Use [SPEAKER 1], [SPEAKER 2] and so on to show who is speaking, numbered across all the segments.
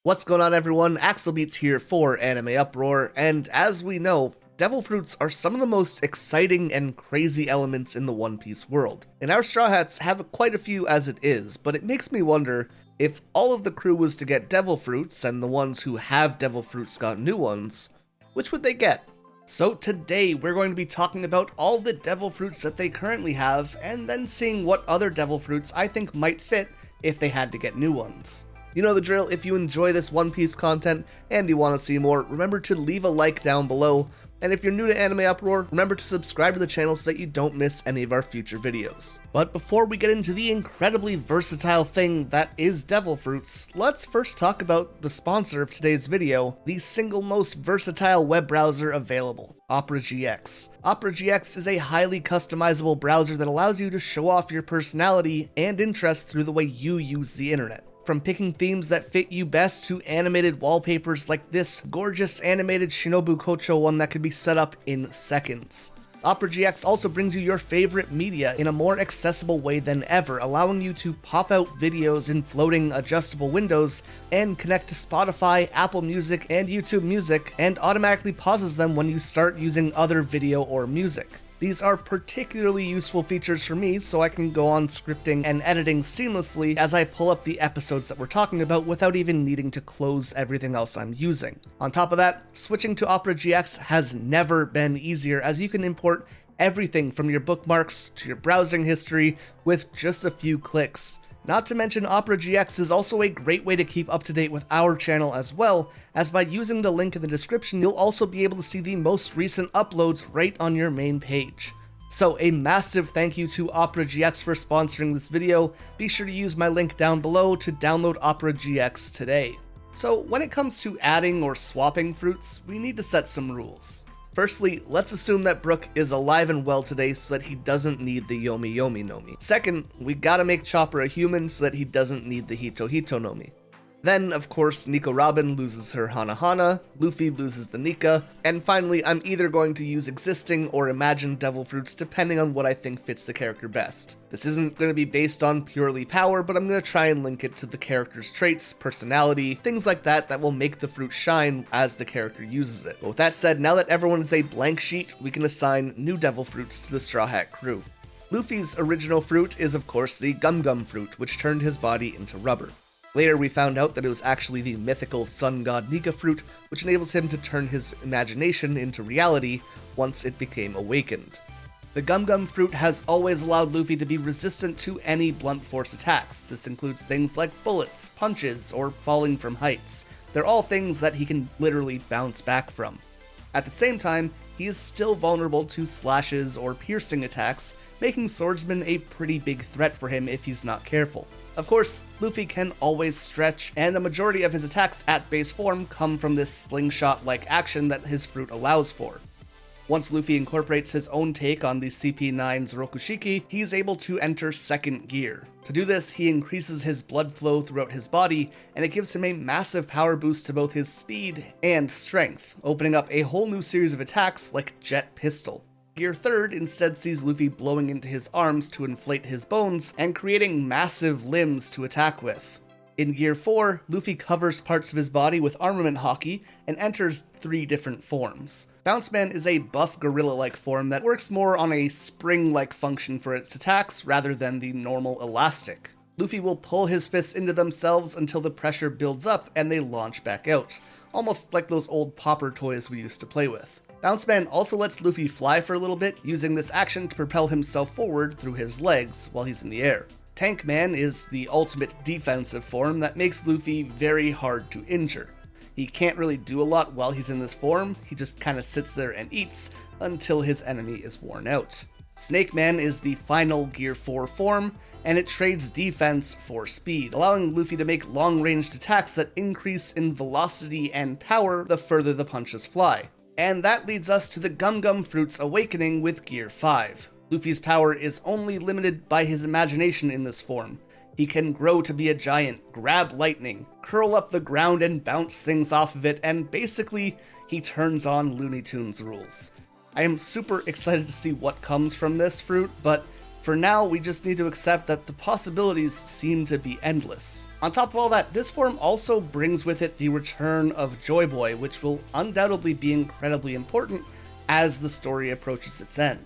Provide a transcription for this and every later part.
[SPEAKER 1] What's going on, everyone? AxelBeats here for Anime Uproar, and as we know, devil fruits are some of the most exciting and crazy elements in the One Piece world. And our Straw Hats have quite a few as it is, but it makes me wonder if all of the crew was to get devil fruits and the ones who have devil fruits got new ones, which would they get? So today we're going to be talking about all the devil fruits that they currently have, and then seeing what other devil fruits I think might fit if they had to get new ones. You know the drill. If you enjoy this One Piece content and you want to see more, remember to leave a like down below. And if you're new to Anime Uproar, remember to subscribe to the channel so that you don't miss any of our future videos. But before we get into the incredibly versatile thing that is devil fruits, let's first talk about the sponsor of today's video, the single most versatile web browser available, Opera GX. Opera GX is a highly customizable browser that allows you to show off your personality and interest through the way you use the internet. From picking themes that fit you best to animated wallpapers like this gorgeous animated Shinobu Kocho one that could be set up in seconds. Opera GX also brings you your favorite media in a more accessible way than ever, allowing you to pop out videos in floating adjustable windows and connect to Spotify, Apple Music, and YouTube Music, and automatically pauses them when you start using other video or music. These are particularly useful features for me, so I can go on scripting and editing seamlessly as I pull up the episodes that we're talking about without even needing to close everything else I'm using. On top of that, switching to Opera GX has never been easier, as you can import everything from your bookmarks to your browsing history with just a few clicks. Not to mention, Opera GX is also a great way to keep up to date with our channel as well, as by using the link in the description, you'll also be able to see the most recent uploads right on your main page. So a massive thank you to Opera GX for sponsoring this video. Be sure to use my link down below to download Opera GX today. So when it comes to adding or swapping fruits, we need to set some rules. Firstly, let's assume that Brook is alive and well today so that he doesn't need the Yomi Yomi Nomi. Second, we gotta make Chopper a human so that he doesn't need the Hito Hito Nomi. Then, of course, Nico Robin loses her Hana Hana, Luffy loses the Nika, and finally, I'm either going to use existing or imagined devil fruits depending on what I think fits the character best. This isn't going to be based on purely power, but I'm going to try and link it to the character's traits, personality, things like that that will make the fruit shine as the character uses it. But with that said, now that everyone is a blank sheet, we can assign new devil fruits to the Straw Hat crew. Luffy's original fruit is of course the Gum Gum fruit, which turned his body into rubber. Later, we found out that it was actually the mythical sun god Nika fruit, which enables him to turn his imagination into reality once it became awakened. The Gum Gum fruit has always allowed Luffy to be resistant to any blunt force attacks. This includes things like bullets, punches, or falling from heights. They're all things that he can literally bounce back from. At the same time, he is still vulnerable to slashes or piercing attacks, making swordsmen a pretty big threat for him if he's not careful. Of course, Luffy can always stretch, and the majority of his attacks at base form come from this slingshot-like action that his fruit allows for. Once Luffy incorporates his own take on the CP9's Rokushiki, he's able to enter second gear. To do this, he increases his blood flow throughout his body, and it gives him a massive power boost to both his speed and strength, opening up a whole new series of attacks like Jet Pistol. Gear 3rd instead sees Luffy blowing into his arms to inflate his bones and creating massive limbs to attack with. In Gear 4, Luffy covers parts of his body with armament hockey and enters 3 different forms. Bounce Man is a buff gorilla-like form that works more on a spring-like function for its attacks rather than the normal elastic. Luffy will pull his fists into themselves until the pressure builds up and they launch back out, almost like those old popper toys we used to play with. Bounce Man also lets Luffy fly for a little bit, using this action to propel himself forward through his legs while he's in the air. Tank Man is the ultimate defensive form that makes Luffy very hard to injure. He can't really do a lot while he's in this form, he just kinda sits there and eats until his enemy is worn out. Snake Man is the final Gear 4 form, and it trades defense for speed, allowing Luffy to make long-ranged attacks that increase in velocity and power the further the punches fly. And that leads us to the Gum Gum Fruit's awakening with Gear 5. Luffy's power is only limited by his imagination in this form. He can grow to be a giant, grab lightning, curl up the ground and bounce things off of it, and basically, he turns on Looney Tunes rules. I am super excited to see what comes from this fruit, but For now, we just need to accept that the possibilities seem to be endless. On top of all that, this form also brings with it the return of Joy Boy, which will undoubtedly be incredibly important as the story approaches its end.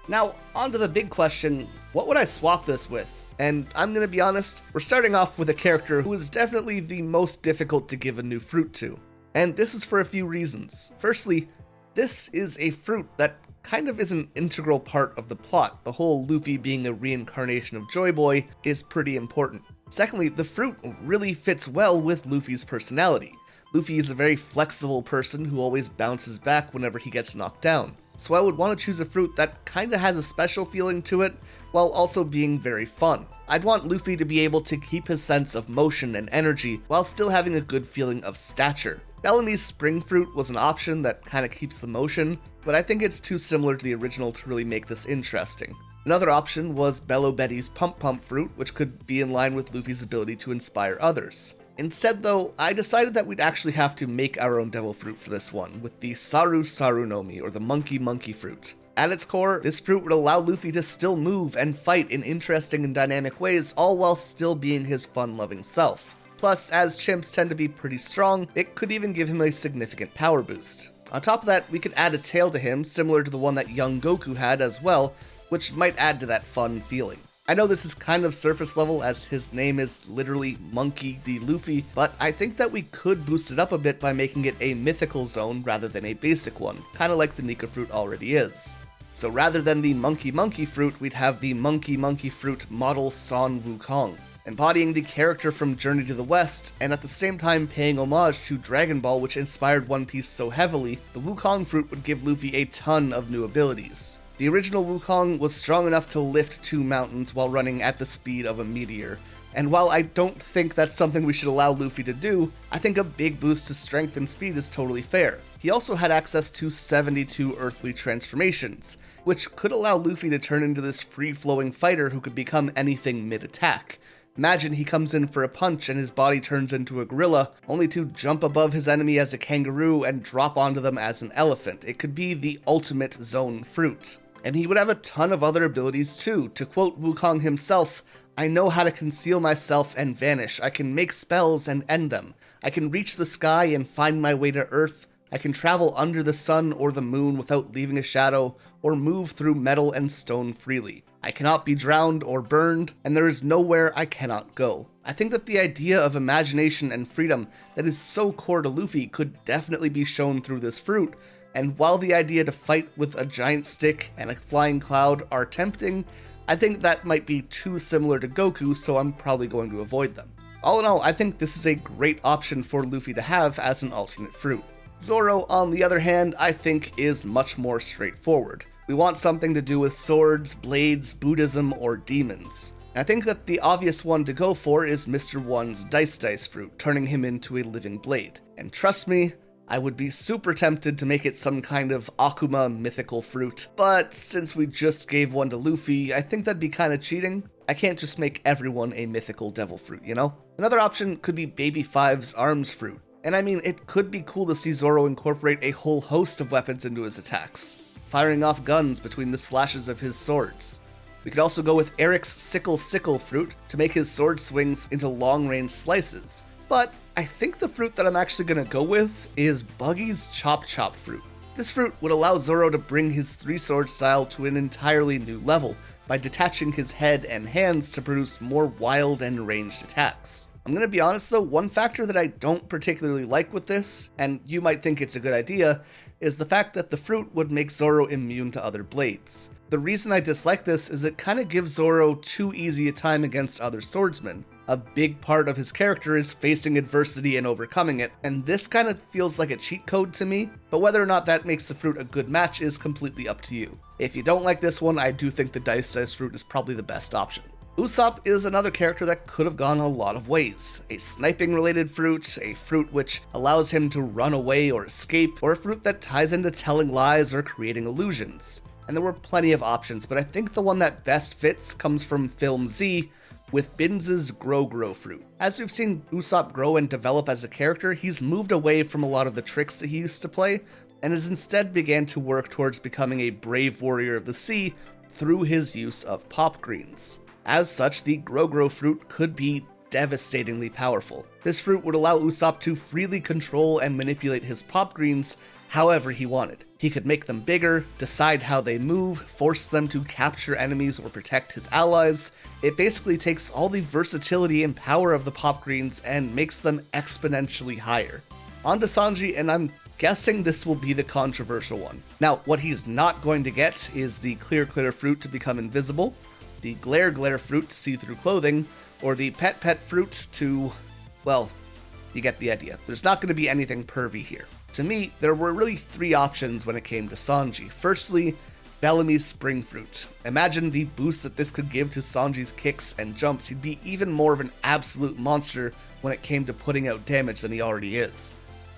[SPEAKER 1] Now, on to the big question, what would I swap this with? And I'm gonna be honest, we're starting off with a character who is definitely the most difficult to give a new fruit to. And this is for a few reasons. Firstly, this is a fruit that kind of is an integral part of the plot. The whole Luffy being a reincarnation of Joy Boy is pretty important. Secondly, the fruit really fits well with Luffy's personality. Luffy is a very flexible person who always bounces back whenever he gets knocked down. So I would want to choose a fruit that kinda has a special feeling to it, while also being very fun. I'd want Luffy to be able to keep his sense of motion and energy, while still having a good feeling of stature. Bellamy's spring fruit was an option that kinda keeps the motion, but I think it's too similar to the original to really make this interesting. Another option was Bello Betty's Pump Pump fruit, which could be in line with Luffy's ability to inspire others. Instead though, I decided that we'd actually have to make our own devil fruit for this one, with the Saru Saru Nomi, or the Monkey Monkey fruit. At its core, this fruit would allow Luffy to still move and fight in interesting and dynamic ways, all while still being his fun-loving self. Plus, as chimps tend to be pretty strong, it could even give him a significant power boost. On top of that, we could add a tail to him, similar to the one that young Goku had as well, which might add to that fun feeling. I know this is kind of surface level, as his name is literally Monkey D Luffy, but I think that we could boost it up a bit by making it a mythical zone rather than a basic one, kinda like the Nika fruit already is. So rather than the Monkey Monkey fruit, we'd have the Monkey Monkey fruit model Son Wukong, embodying the character from Journey to the West, and at the same time paying homage to Dragon Ball, which inspired One Piece so heavily. The Wukong fruit would give Luffy a ton of new abilities. The original Wukong was strong enough to lift 2 mountains while running at the speed of a meteor, and while I don't think that's something we should allow Luffy to do, I think a big boost to strength and speed is totally fair. He also had access to 72 earthly transformations, which could allow Luffy to turn into this free-flowing fighter who could become anything mid-attack. Imagine he comes in for a punch and his body turns into a gorilla, only to jump above his enemy as a kangaroo and drop onto them as an elephant. It could be the ultimate zone fruit. And he would have a ton of other abilities too. To quote Wukong himself, "I know how to conceal myself and vanish. I can make spells and end them. I can reach the sky and find my way to Earth. I can travel under the sun or the moon without leaving a shadow, or move through metal and stone freely. I cannot be drowned or burned, and there is nowhere I cannot go." I think that the idea of imagination and freedom that is so core to Luffy could definitely be shown through this fruit, and while the idea to fight with a giant stick and a flying cloud are tempting, I think that might be too similar to Goku, so I'm probably going to avoid them. All in all, I think this is a great option for Luffy to have as an alternate fruit. Zorro, on the other hand, I think is much more straightforward. We want something to do with swords, blades, Buddhism, or demons. And I think that the obvious one to go for is Mr. One's Dice fruit, turning him into a living blade. And trust me, I would be super tempted to make it some kind of Akuma mythical fruit, but since we just gave one to Luffy, I think that'd be kinda cheating. I can't just make everyone a mythical devil fruit, you know? Another option could be Baby Five's Arms fruit. And I mean, it could be cool to see Zorro incorporate a whole host of weapons into his attacks, firing off guns between the slashes of his swords. We could also go with Eric's Sickle fruit to make his sword swings into long-range slices. But I think the fruit that I'm actually going to go with is Buggy's Chop fruit. This fruit would allow Zorro to bring his 3-sword style to an entirely new level by detaching his head and hands to produce more wild and ranged attacks. I'm going to be honest though, one factor that I don't particularly like with this, and you might think it's a good idea, is the fact that the fruit would make Zorro immune to other blades. The reason I dislike this is it kind of gives Zorro too easy a time against other swordsmen. A big part of his character is facing adversity and overcoming it, and this kind of feels like a cheat code to me, but whether or not that makes the fruit a good match is completely up to you. If you don't like this one, I do think the Dice fruit is probably the best option. Usopp is another character that could have gone a lot of ways. A sniping related fruit, a fruit which allows him to run away or escape, or a fruit that ties into telling lies or creating illusions. And there were plenty of options, but I think the one that best fits comes from Film Z, with Binz's Grow fruit. As we've seen Usopp grow and develop as a character, he's moved away from a lot of the tricks that he used to play, and has instead began to work towards becoming a brave warrior of the sea through his use of pop greens. As such, the Grow fruit could be devastatingly powerful. This fruit would allow Usopp to freely control and manipulate his pop greens however he wanted. He could make them bigger, decide how they move, force them to capture enemies or protect his allies. It basically takes all the versatility and power of the pop greens and makes them exponentially higher. On to Sanji, and I'm guessing this will be the controversial one. Now, what he's not going to get is the Clear fruit to become invisible, the Glare fruit to see through clothing, or the Pet fruit to, well, you get the idea. There's not going to be anything pervy here. To me, there were really three options when it came to Sanji. Firstly, Bellamy's Spring Fruit. Imagine the boost that this could give to Sanji's kicks and jumps. He'd be even more of an absolute monster when it came to putting out damage than he already is.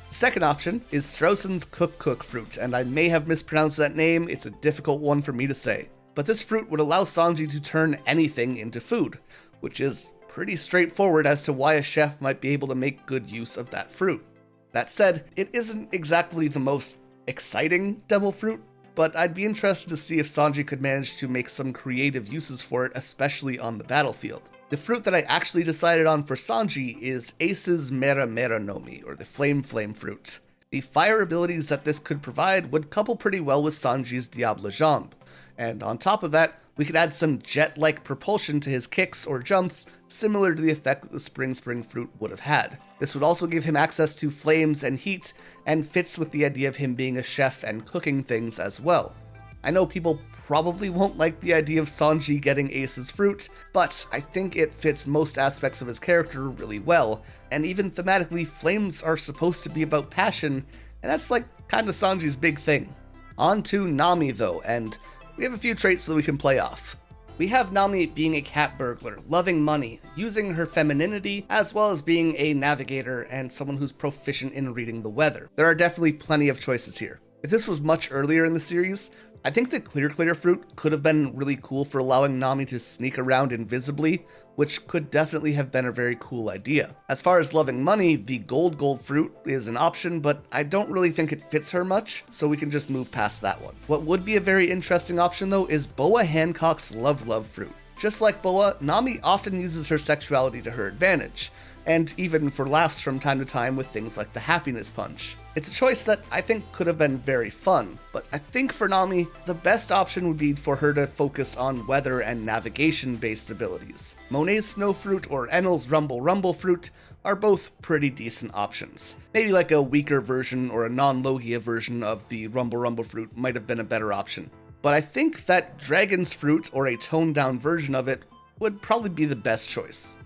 [SPEAKER 1] The second option is Strausson's Cook Fruit, and I may have mispronounced that name. It's a difficult one for me to say. But this fruit would allow Sanji to turn anything into food, which is pretty straightforward as to why a chef might be able to make good use of that fruit. That said, it isn't exactly the most exciting devil fruit, but I'd be interested to see if Sanji could manage to make some creative uses for it, especially on the battlefield. The fruit that I actually decided on for Sanji is Ace's Mera Nomi, or the Flame fruit. The fire abilities that this could provide would couple pretty well with Sanji's Diable Jambe, and on top of that, we could add some jet-like propulsion to his kicks or jumps, similar to the effect that the Spring fruit would have had. This would also give him access to flames and heat, and fits with the idea of him being a chef and cooking things as well. I know people probably won't like the idea of Sanji getting Ace's fruit, but I think it fits most aspects of his character really well, and even thematically, flames are supposed to be about passion, and that's like kinda Sanji's big thing. On to Nami though, and we have a few traits that we can play off. We have Nami being a cat burglar, loving money, using her femininity, as well as being a navigator and someone who's proficient in reading the weather. There are definitely plenty of choices here. If this was much earlier in the series, I think the Clear fruit could have been really cool for allowing Nami to sneak around invisibly, which could definitely have been a very cool idea. As far as loving money, the Gold fruit is an option, but I don't really think it fits her much, so we can just move past that one. What would be a very interesting option though is Boa Hancock's Love fruit. Just like Boa, Nami often uses her sexuality to her advantage, and even for laughs from time to time with things like the Happiness Punch. It's a choice that I think could have been very fun, but I think for Nami, the best option would be for her to focus on weather and navigation-based abilities. Monet's Snow Fruit or Enel's Rumble fruit are both pretty decent options. Maybe like a weaker version or a non-Logia version of the Rumble fruit might have been a better option. But I think that Dragon's Fruit or a toned-down version of it would probably be the best choice.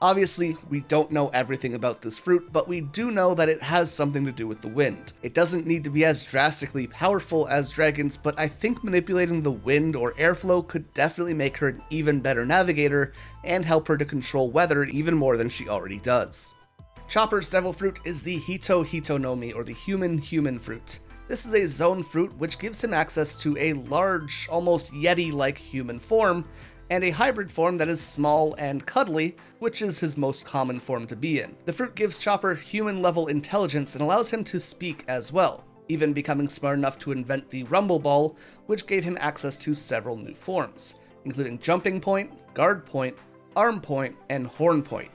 [SPEAKER 1] Obviously, we don't know everything about this fruit, but we do know that it has something to do with the wind. It doesn't need to be as drastically powerful as dragons, but I think manipulating the wind or airflow could definitely make her an even better navigator and help her to control weather even more than she already does. Chopper's devil fruit is the Hito Nomi, or the human fruit. This is a zone fruit which gives him access to a large, almost Yeti-like human form, and a hybrid form that is small and cuddly, which is his most common form to be in. The fruit gives Chopper human-level intelligence and allows him to speak as well, even becoming smart enough to invent the Rumble Ball, which gave him access to several new forms, including Jumping Point, Guard Point, Arm Point, and Horn Point,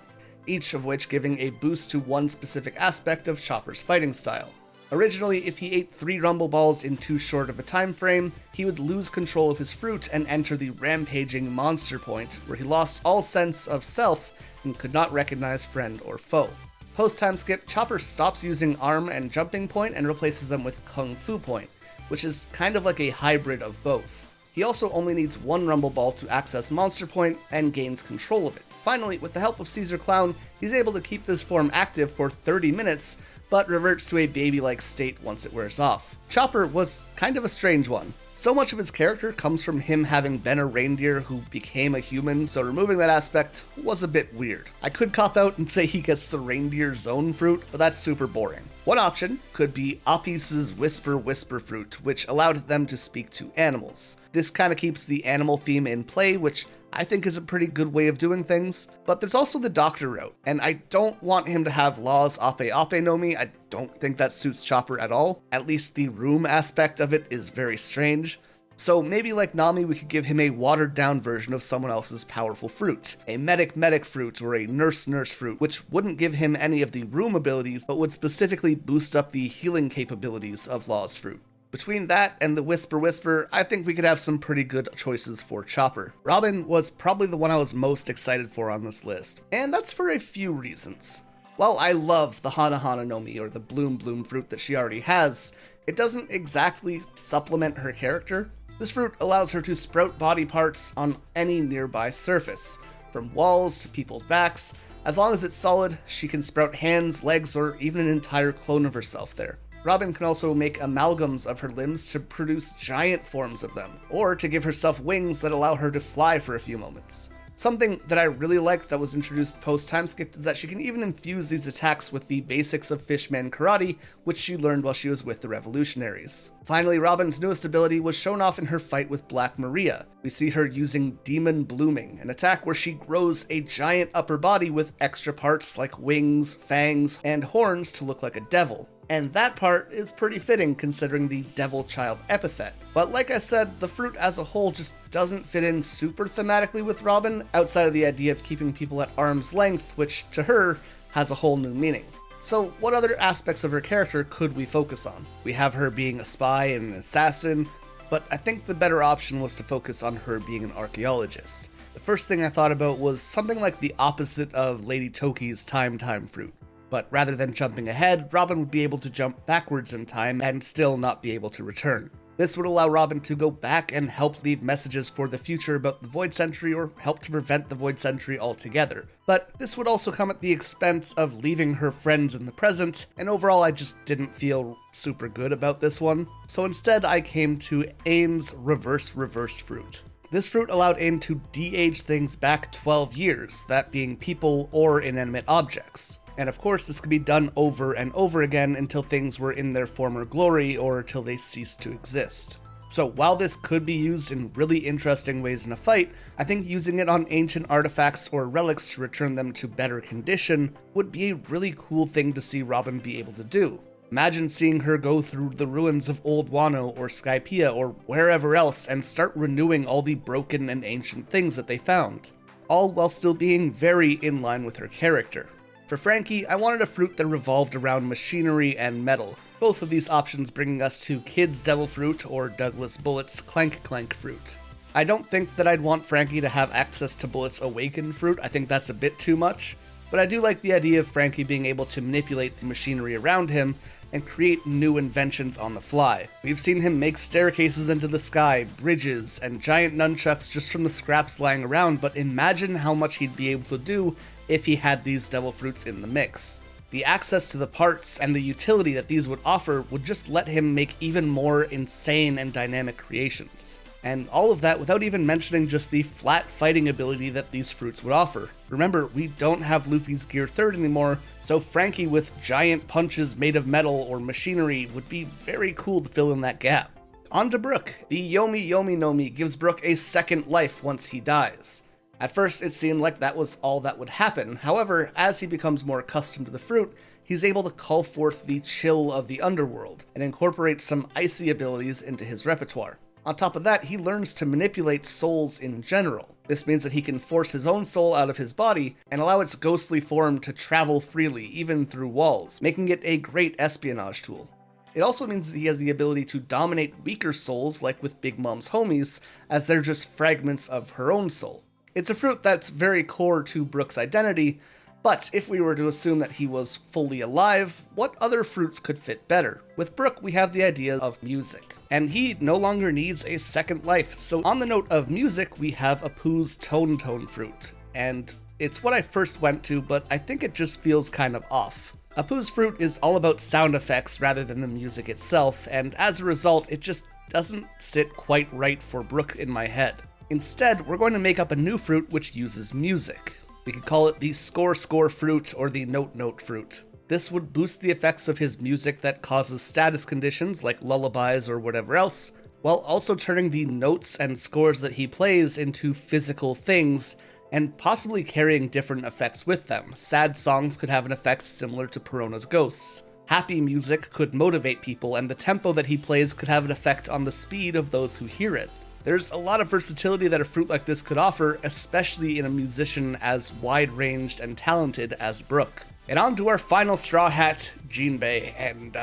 [SPEAKER 1] each of which giving a boost to one specific aspect of Chopper's fighting style. Originally, if he ate 3 Rumble Balls in too short of a time frame, he would lose control of his fruit and enter the rampaging monster point, where he lost all sense of self and could not recognize friend or foe. Post-time skip, Chopper stops using Arm and Jumping Point and replaces them with Kung Fu Point, which is kind of like a hybrid of both. He also only needs 1 Rumble Ball to access Monster Point and gains control of it. Finally, with the help of Caesar Clown, he's able to keep this form active for 30 minutes, but reverts to a baby-like state once it wears off. Chopper was kind of a strange one. So much of his character comes from him having been a reindeer who became a human, so removing that aspect was a bit weird. I could cop out and say he gets the reindeer zone fruit, but that's super boring. One option could be Appis's Whisper fruit, which allowed them to speak to animals. This kind of keeps the animal theme in play, which I think is a pretty good way of doing things, but there's also the doctor route, and I don't want him to have Law's Ape Nomi. I don't think that suits Chopper at all. At least the room aspect of it is very strange, So maybe like Nami, we could give him a watered down version of someone else's powerful fruit. A medic fruit or a nurse fruit, which wouldn't give him any of the room abilities, but would specifically boost up the healing capabilities of Law's fruit. Between that and the Whisper, I think we could have some pretty good choices for Chopper. Robin was probably the one I was most excited for on this list, and that's for a few reasons. While I love the Hana no Mi, or the Bloom fruit that she already has, it doesn't exactly supplement her character. This fruit allows her to sprout body parts on any nearby surface, from walls to people's backs. As long as it's solid, she can sprout hands, legs, or even an entire clone of herself there. Robin can also make amalgams of her limbs to produce giant forms of them, or to give herself wings that allow her to fly for a few moments. Something that I really liked that was introduced post-time skip is that she can even infuse these attacks with the basics of Fishman Karate, which she learned while she was with the Revolutionaries. Finally, Robin's newest ability was shown off in her fight with Black Maria. We see her using Demon Blooming, an attack where she grows a giant upper body with extra parts like wings, fangs, and horns to look like a devil. And that part is pretty fitting considering the Devil Child epithet. But like I said, the fruit as a whole just doesn't fit in super thematically with Robin, outside of the idea of keeping people at arm's length, which to her has a whole new meaning. So what other aspects of her character could we focus on? We have her being a spy and an assassin, but I think the better option was to focus on her being an archaeologist. The first thing I thought about was something like the opposite of Lady Toki's Time fruit. But rather than jumping ahead, Robin would be able to jump backwards in time and still not be able to return. This would allow Robin to go back and help leave messages for the future about the Void Century or help to prevent the Void Century altogether. But this would also come at the expense of leaving her friends in the present, and overall I just didn't feel super good about this one. So instead I came to Ain's Reverse Fruit. This fruit allowed Ain to de-age things back 12 years, that being people or inanimate objects. And of course, this could be done over and over again until things were in their former glory or till they ceased to exist. So while this could be used in really interesting ways in a fight, I think using it on ancient artifacts or relics to return them to better condition would be a really cool thing to see Robin be able to do. Imagine seeing her go through the ruins of Old Wano or Skypiea or wherever else and start renewing all the broken and ancient things that they found, all while still being very in line with her character. For Frankie, I wanted a fruit that revolved around machinery and metal, both of these options bringing us to Kid's Devil Fruit or Douglas Bullett's Clank Fruit. I don't think that I'd want Frankie to have access to Bullett's Awakened Fruit, I think that's a bit too much, but I do like the idea of Frankie being able to manipulate the machinery around him and create new inventions on the fly. We've seen him make staircases into the sky, bridges, and giant nunchucks just from the scraps lying around, but imagine how much he'd be able to do if he had these devil fruits in the mix. The access to the parts and the utility that these would offer would just let him make even more insane and dynamic creations. And all of that without even mentioning just the flat fighting ability that these fruits would offer. Remember, we don't have Luffy's Gear 3rd anymore, so Frankie with giant punches made of metal or machinery would be very cool to fill in that gap. On to Brook. The Yomi no Mi gives Brook a second life once he dies. At first, it seemed like that was all that would happen. However, as he becomes more accustomed to the fruit, he's able to call forth the chill of the underworld and incorporate some icy abilities into his repertoire. On top of that, he learns to manipulate souls in general. This means that he can force his own soul out of his body and allow its ghostly form to travel freely, even through walls, making it a great espionage tool. It also means that he has the ability to dominate weaker souls, like with Big Mom's homies, as they're just fragments of her own soul. It's a fruit that's very core to Brook's identity, but if we were to assume that he was fully alive, what other fruits could fit better? With Brook, we have the idea of music, and he no longer needs a second life. So on the note of music, we have Apu's Tone fruit, and it's what I first went to, but I think it just feels kind of off. Apu's fruit is all about sound effects rather than the music itself, and as a result, it just doesn't sit quite right for Brook in my head. Instead, we're going to make up a new fruit which uses music. We could call it the Score fruit or the Note fruit. This would boost the effects of his music that causes status conditions like lullabies or whatever else, while also turning the notes and scores that he plays into physical things and possibly carrying different effects with them. Sad songs could have an effect similar to Perona's ghosts. Happy music could motivate people, and the tempo that he plays could have an effect on the speed of those who hear it. There's a lot of versatility that a fruit like this could offer, especially in a musician as wide-ranged and talented as Brook. And on to our final Straw Hat, Jinbei, and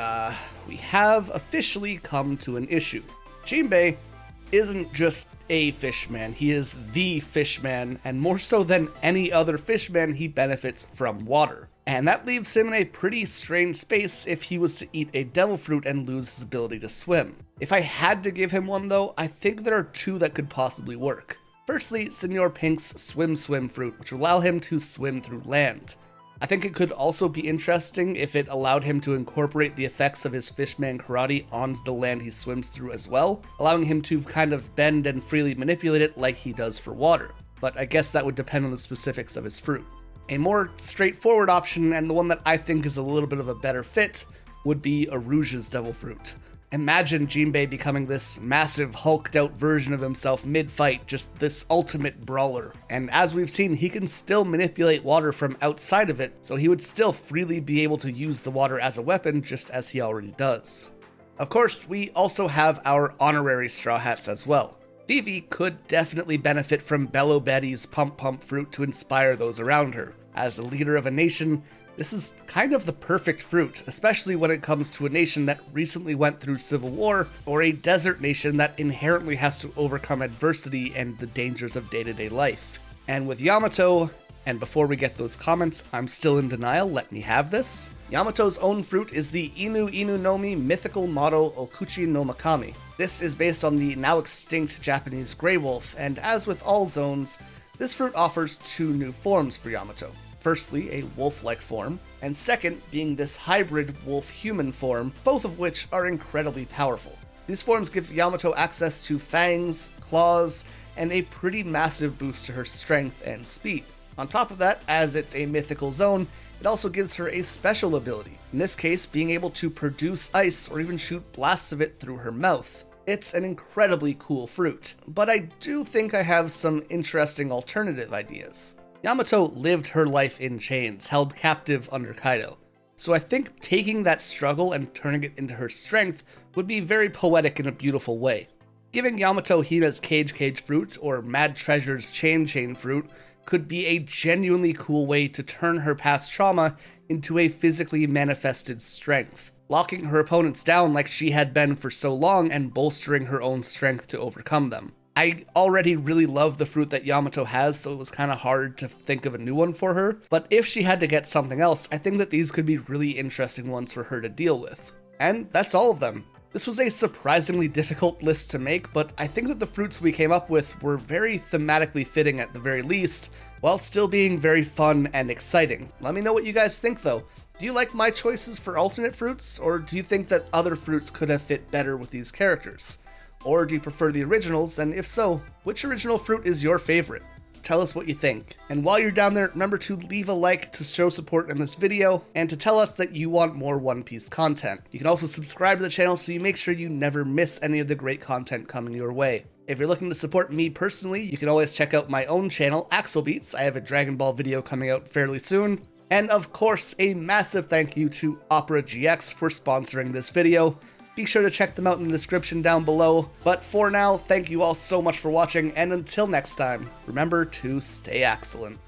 [SPEAKER 1] we have officially come to an issue. Jinbei isn't just a fishman, he is the fishman, and more so than any other fishman, he benefits from water. And that leaves him in a pretty strange space if he was to eat a devil fruit and lose his ability to swim. If I had to give him one though, I think there are two that could possibly work. Firstly, Senor Pink's Swim fruit, which would allow him to swim through land. I think it could also be interesting if it allowed him to incorporate the effects of his fishman karate onto the land he swims through as well, allowing him to kind of bend and freely manipulate it like he does for water. But I guess that would depend on the specifics of his fruit. A more straightforward option, and the one that I think is a little bit of a better fit, would be Arouge's devil fruit. Imagine Jinbei becoming this massive hulked out version of himself mid-fight, just this ultimate brawler. And as we've seen, he can still manipulate water from outside of it, so he would still freely be able to use the water as a weapon just as he already does. Of course, we also have our honorary Straw Hats as well. Vivi could definitely benefit from Bello Betty's Pump Pump fruit to inspire those around her. As the leader of a nation, this is kind of the perfect fruit, especially when it comes to a nation that recently went through civil war, or a desert nation that inherently has to overcome adversity and the dangers of day-to-day life. And with Yamato, and before we get those comments, I'm still in denial, let me have this. Yamato's own fruit is the Inu Inu Nomi mythical motto Okuchi no Makami. This is based on the now extinct Japanese gray wolf, and as with all zones, this fruit offers two new forms for Yamato. Firstly, a wolf-like form, and second, being this hybrid wolf-human form, both of which are incredibly powerful. These forms give Yamato access to fangs, claws, and a pretty massive boost to her strength and speed. On top of that, as it's a mythical zone, it also gives her a special ability, in this case being able to produce ice or even shoot blasts of it through her mouth. It's an incredibly cool fruit, but I do think I have some interesting alternative ideas. Yamato lived her life in chains, held captive under Kaido, so I think taking that struggle and turning it into her strength would be very poetic in a beautiful way. Giving Yamato Hina's Cage fruit or Mad Treasure's Chain fruit could be a genuinely cool way to turn her past trauma into a physically manifested strength, locking her opponents down like she had been for so long and bolstering her own strength to overcome them. I already really love the fruit that Yamato has, so it was kind of hard to think of a new one for her, but if she had to get something else, I think that these could be really interesting ones for her to deal with. And that's all of them. This was a surprisingly difficult list to make, but I think that the fruits we came up with were very thematically fitting at the very least, while still being very fun and exciting. Let me know what you guys think though. Do you like my choices for alternate fruits, or do you think that other fruits could have fit better with these characters? Or do you prefer the originals, and if so, which original fruit is your favorite? Tell us what you think. And while you're down there, remember to leave a like to show support in this video, and to tell us that you want more One Piece content. You can also subscribe to the channel so you make sure you never miss any of the great content coming your way. If you're looking to support me personally, you can always check out my own channel, AxelBeats. I have a Dragon Ball video coming out fairly soon. And of course, a massive thank you to Opera GX for sponsoring this video. Be sure to check them out in the description down below. But for now, thank you all so much for watching, and until next time, remember to stay excellent.